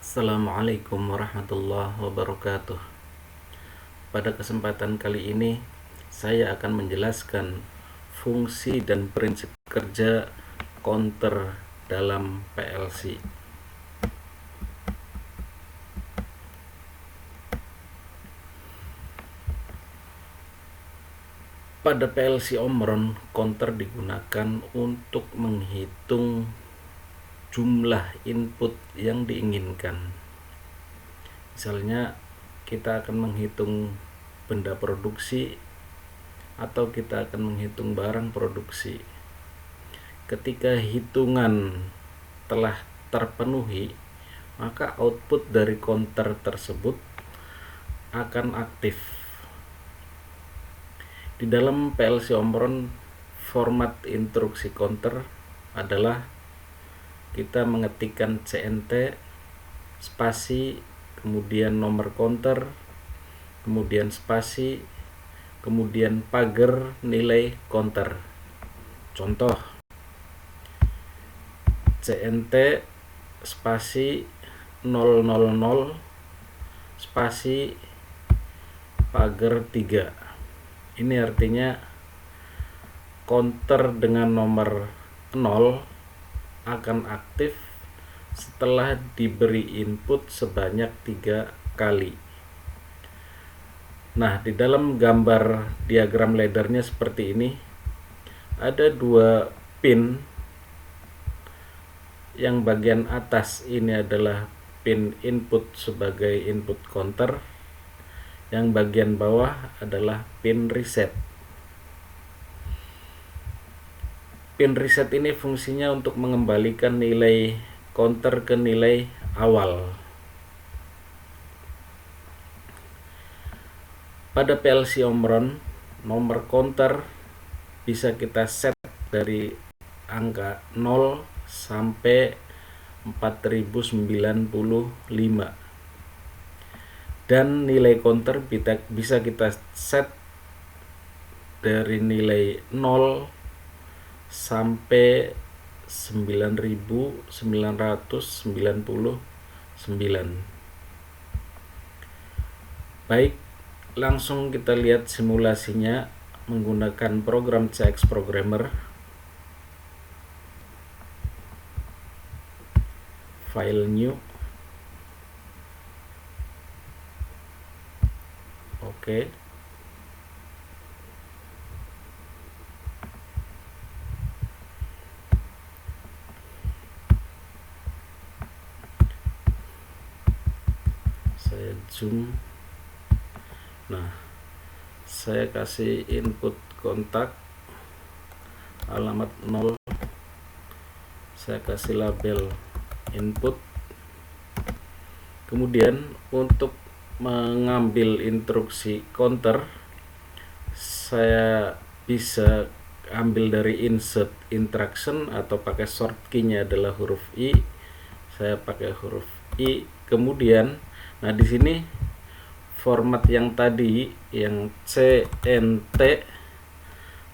Assalamualaikum warahmatullahi wabarakatuh. Pada kesempatan kali ini, saya akan menjelaskan fungsi dan prinsip kerja counter dalam PLC. Pada PLC Omron, counter digunakan untuk menghitung jumlah input yang diinginkan. Misalnya, kita akan menghitung benda produksi atau kita akan menghitung barang produksi. Ketika hitungan telah terpenuhi, maka output dari counter tersebut akan aktif. Di dalam PLC Omron, format instruksi counter adalah kita mengetikkan CNT, spasi, kemudian nomor counter, kemudian spasi, kemudian pagar nilai counter. Contoh, CNT spasi 000 spasi pagar 3. Ini artinya counter dengan nomor 0 akan aktif setelah diberi input sebanyak 3 kali. Nah, di dalam gambar diagram laddernya seperti ini, ada 2 pin. Yang bagian atas ini adalah pin input sebagai input counter, yang bagian bawah adalah pin reset. Pin reset ini fungsinya untuk mengembalikan nilai counter ke nilai awal. Pada PLC Omron, nomor counter bisa kita set dari angka 0 sampai 4095. Dan nilai counter bisa kita set dari nilai 0 sampai 9999. Baik, langsung kita lihat simulasinya menggunakan program CX Programmer. File new. Oke. Saya zoom. Nah, saya kasih input kontak alamat 0. Saya kasih label input. Kemudian untuk mengambil instruksi counter, saya bisa ambil dari insert instruction atau pakai short key-nya adalah huruf I. Saya pakai huruf I. Kemudian, nah di sini format yang tadi yang CNT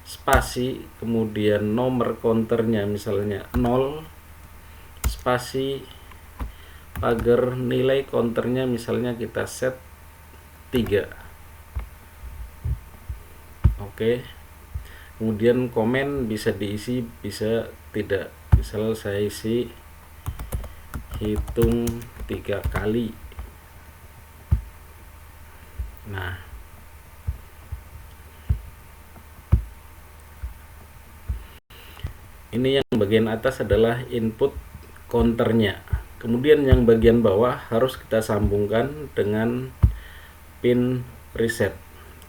spasi, kemudian nomor counternya misalnya 0 spasi pagar nilai counternya misalnya kita set 3. Oke. Kemudian komen bisa diisi, bisa tidak. Misal saya isi hitung 3 kali. Nah, ini yang bagian atas adalah input counternya. Kemudian yang bagian bawah harus kita sambungkan dengan pin reset.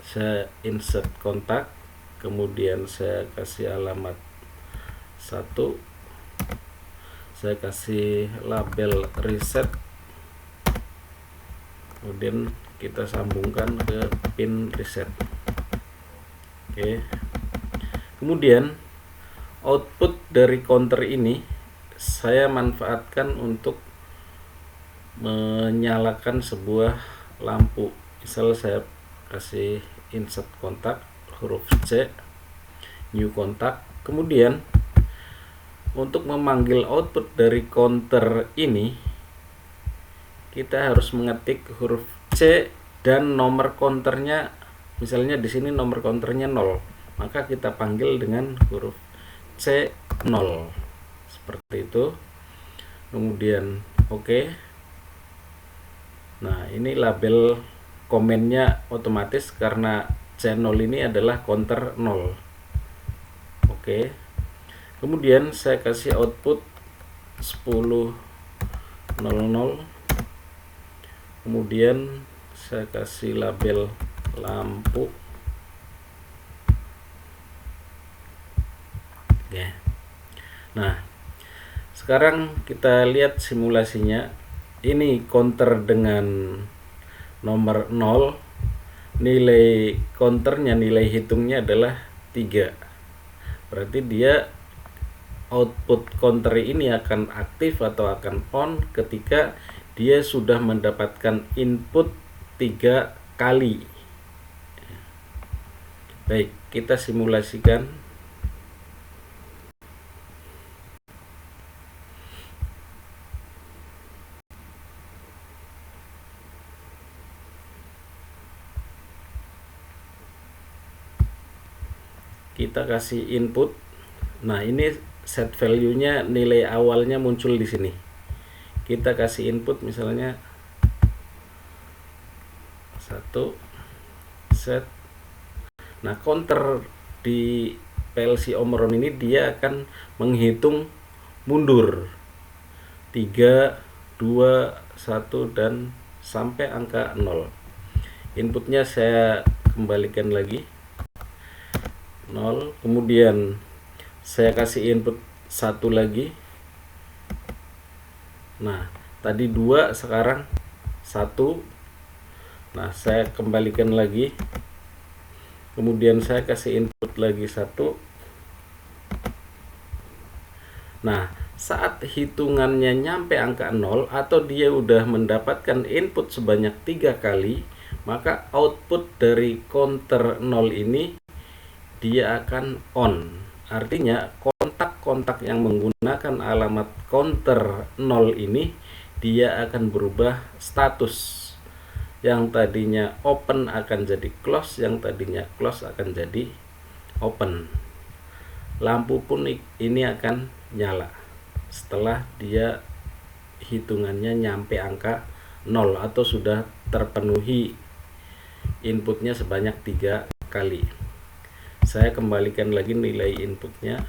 Saya insert kontak, kemudian saya kasih alamat 1, saya kasih label reset, kemudian kita sambungkan ke pin reset. Oke. Kemudian output dari counter ini saya manfaatkan untuk menyalakan sebuah lampu. Misal saya kasih insert kontak huruf C, new kontak. Kemudian untuk memanggil output dari counter ini kita harus mengetik huruf C dan nomor counternya, misalnya di sini nomor counternya 0, maka kita panggil dengan huruf C 0 seperti itu. Kemudian oke. Nah, ini label komennya otomatis karena C0 ini adalah counter 0. Oke. Kemudian saya kasih output 10.00. Kemudian saya kasih label lampu. Oke. Nah, sekarang kita lihat simulasinya. Ini counter dengan nomor 0. Nilai counternya, nilai hitungnya adalah 3. Berarti dia output counter ini akan aktif atau akan on ketika dia sudah mendapatkan input 3 kali. Baik, kita simulasikan. Kita kasih input. Nah, ini set value-nya, nilai awalnya muncul di sini. Kita kasih input misalnya 1 set. Nah, counter di PLC Omron ini dia akan menghitung mundur 3, 2, 1 dan sampai angka 0. Inputnya saya kembalikan lagi 0, kemudian saya kasih input 1 lagi. Nah, tadi 2, sekarang 1. Nah, saya kembalikan lagi. Kemudian saya kasih input lagi 1. Nah, saat hitungannya nyampe angka 0 atau dia udah mendapatkan input sebanyak 3 kali, maka output dari counter 0 ini dia akan on. Artinya kontak-kontak yang menggunakan alamat counter 0 ini dia akan berubah status. Yang tadinya open akan jadi close, yang tadinya close akan jadi open. Lampu pun ini akan nyala setelah dia hitungannya nyampe angka 0 atau sudah terpenuhi inputnya sebanyak 3 kali. Saya kembalikan lagi nilai inputnya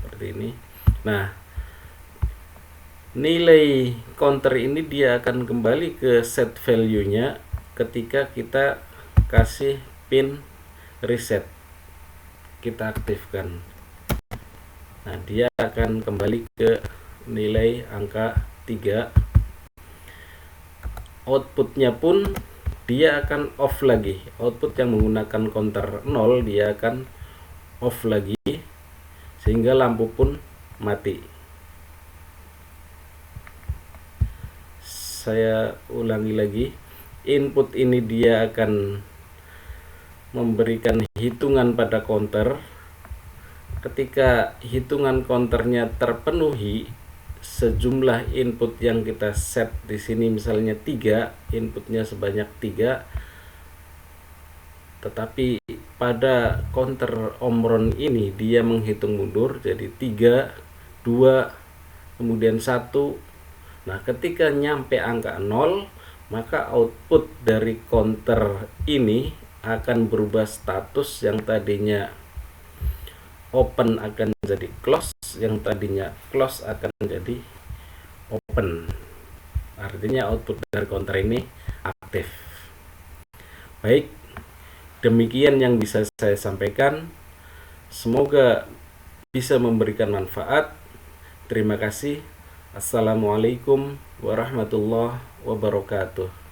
seperti ini. Nah, nilai counter ini dia akan kembali ke set value-nya ketika kita kasih pin reset. Kita aktifkan. Nah, dia akan kembali ke nilai angka 3. Outputnya pun dia akan off lagi. Output yang menggunakan counter 0 dia akan off lagi sehingga lampu pun mati. Saya ulangi lagi. Input ini dia akan memberikan hitungan pada counter. Ketika hitungan counternya terpenuhi, sejumlah input yang kita set di sini misalnya 3, inputnya sebanyak 3, tetapi pada counter Omron ini dia menghitung mundur jadi 3, 2, kemudian 1. Nah, ketika nyampe angka 0, maka output dari counter ini akan berubah status. Yang tadinya open akan jadi close, yang tadinya close akan jadi open. Artinya output dari counter ini aktif. Baik, demikian yang bisa saya sampaikan. Semoga bisa memberikan manfaat. Terima kasih. Assalamualaikum warahmatullahi wabarakatuh.